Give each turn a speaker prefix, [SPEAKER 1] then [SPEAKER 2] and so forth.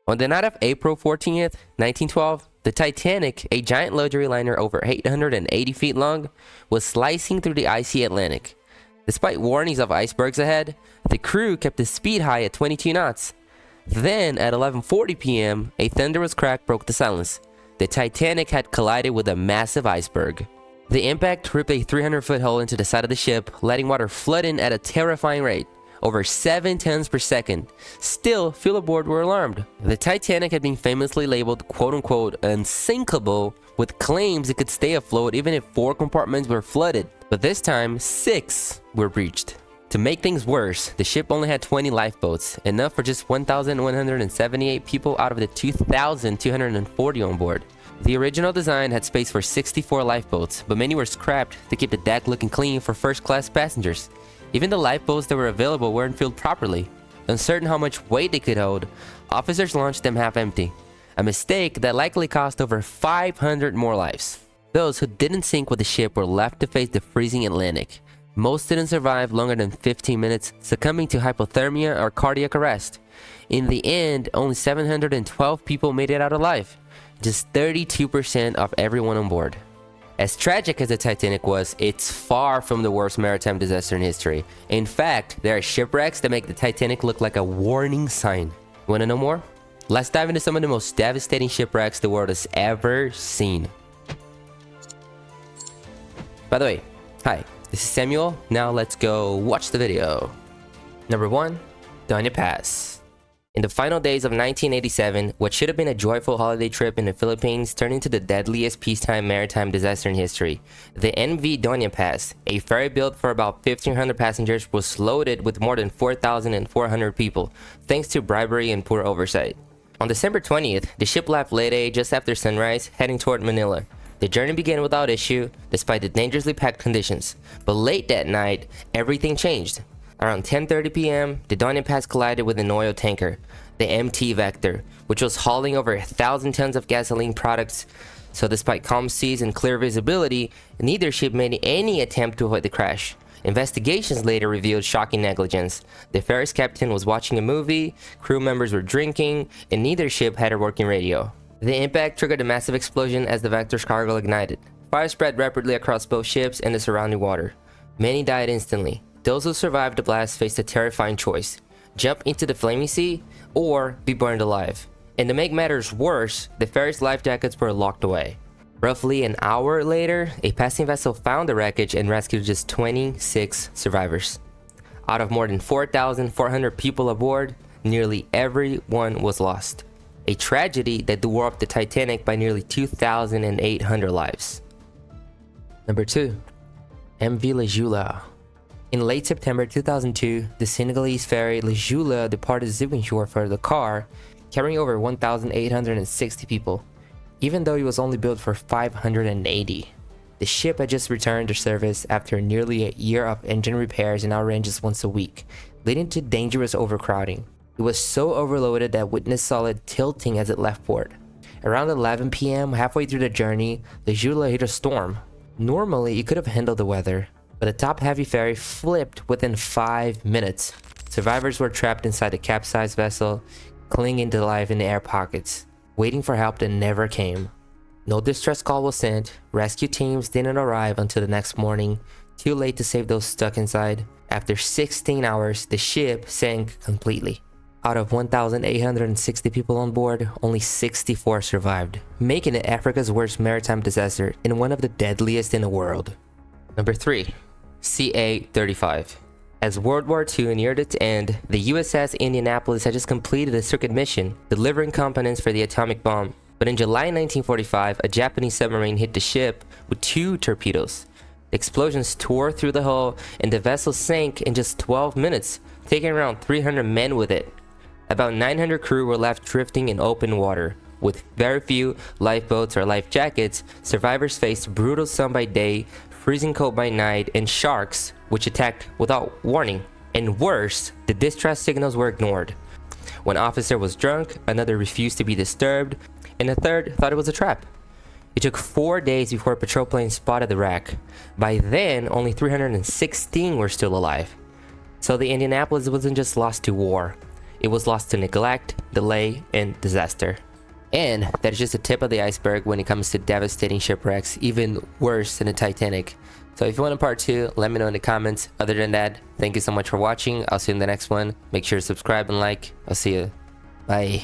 [SPEAKER 1] On the night of April 14th, 1912, the Titanic, a giant luxury liner over 880 feet long, was slicing through the icy Atlantic. Despite warnings of icebergs ahead, the crew kept the speed high at 22 knots. Then, at 11:40 p.m., a thunderous crack broke the silence. The Titanic had collided with a massive iceberg. The impact ripped a 300-foot hole into the side of the ship, letting water flood in at a terrifying rate, over 7 tons per second. Still, few aboard were alarmed. The Titanic had been famously labeled quote-unquote unsinkable, with claims it could stay afloat even if 4 compartments were flooded. But this time, 6 were breached. To make things worse, the ship only had 20 lifeboats, enough for just 1,178 people out of the 2,240 on board. The original design had space for 64 lifeboats, but many were scrapped to keep the deck looking clean for first-class passengers. Even the lifeboats that were available weren't filled properly. Uncertain how much weight they could hold, officers launched them half-empty, a mistake that likely cost over 500 more lives. Those who didn't sink with the ship were left to face the freezing Atlantic. Most didn't survive longer than 15 minutes, succumbing to hypothermia or cardiac arrest. In the end, only 712 people made it out alive, just 32% of everyone on board. As tragic as the Titanic was, it's far from the worst maritime disaster in history. In fact, there are shipwrecks that make the Titanic look like a warning sign. Wanna know more? Let's dive into some of the most devastating shipwrecks the world has ever seen. By the way, hi, this is Samuel. Now let's go watch the video. Number 1, Doña Paz. In the final days of 1987, what should have been a joyful holiday trip in the Philippines turned into the deadliest peacetime maritime disaster in history. The MV Doña Paz, a ferry built for about 1,500 passengers, was loaded with more than 4,400 people, thanks to bribery and poor oversight. On December 20th, the ship left late just after sunrise, heading toward Manila. The journey began without issue, despite the dangerously packed conditions. But late that night, everything changed. Around 10:30 p.m., the Doña Paz collided with an oil tanker, the MT Vector, which was hauling over 1,000 tons of gasoline products. So despite calm seas and clear visibility, neither ship made any attempt to avoid the crash. Investigations later revealed shocking negligence. The ferry's captain was watching a movie, crew members were drinking, and neither ship had a working radio. The impact triggered a massive explosion as the Vector's cargo ignited. Fire spread rapidly across both ships and the surrounding water. Many died instantly. Those who survived the blast faced a terrifying choice: jump into the flaming sea or be burned alive. And to make matters worse, the ferry's life jackets were locked away. Roughly an hour later, a passing vessel found the wreckage and rescued just 26 survivors. Out of more than 4,400 people aboard, nearly everyone was lost. A tragedy that dwarfed the Titanic by nearly 2,800 lives. Number 2, MV La Jula. In late September 2002, the Senegalese ferry La Jula departed Ziguinchor for Dakar, carrying over 1,860 people, even though it was only built for 580. The ship had just returned to service after nearly a year of engine repairs and now ranges once a week, leading to dangerous overcrowding. It was so overloaded that witnesses saw it tilting as it left port. Around 11 p.m., halfway through the journey, La Jula hit a storm. Normally, it could have handled the weather, but the top-heavy ferry flipped within 5 minutes. Survivors were trapped inside the capsized vessel, clinging to life in the air pockets, waiting for help that never came. No distress call was sent, rescue teams didn't arrive until the next morning, too late to save those stuck inside. After 16 hours, the ship sank completely. Out of 1,860 people on board, only 64 survived, making it Africa's worst maritime disaster and one of the deadliest in the world. Number 3, CA-35. As World War II neared its end, the USS Indianapolis had just completed a circuit mission, delivering components for the atomic bomb. But in July 1945, a Japanese submarine hit the ship with 2 torpedoes. The explosions tore through the hull, and the vessel sank in just 12 minutes, taking around 300 men with it. About 900 crew were left drifting in open water. With very few lifeboats or life jackets, survivors faced brutal sun by day, freezing cold by night, and sharks, which attacked without warning. And worse, the distress signals were ignored. One officer was drunk, another refused to be disturbed, and a third thought it was a trap. It took 4 days before a patrol plane spotted the wreck. By then, only 316 were still alive. So the Indianapolis wasn't just lost to war. it was lost to neglect, delay, and disaster. And that is just the tip of the iceberg when it comes to devastating shipwrecks, even worse than the Titanic. So if you want a part 2, let me know in the comments. Other than that, thank you so much for watching. I'll see you in the next one. Make sure to subscribe and like. I'll see you. Bye.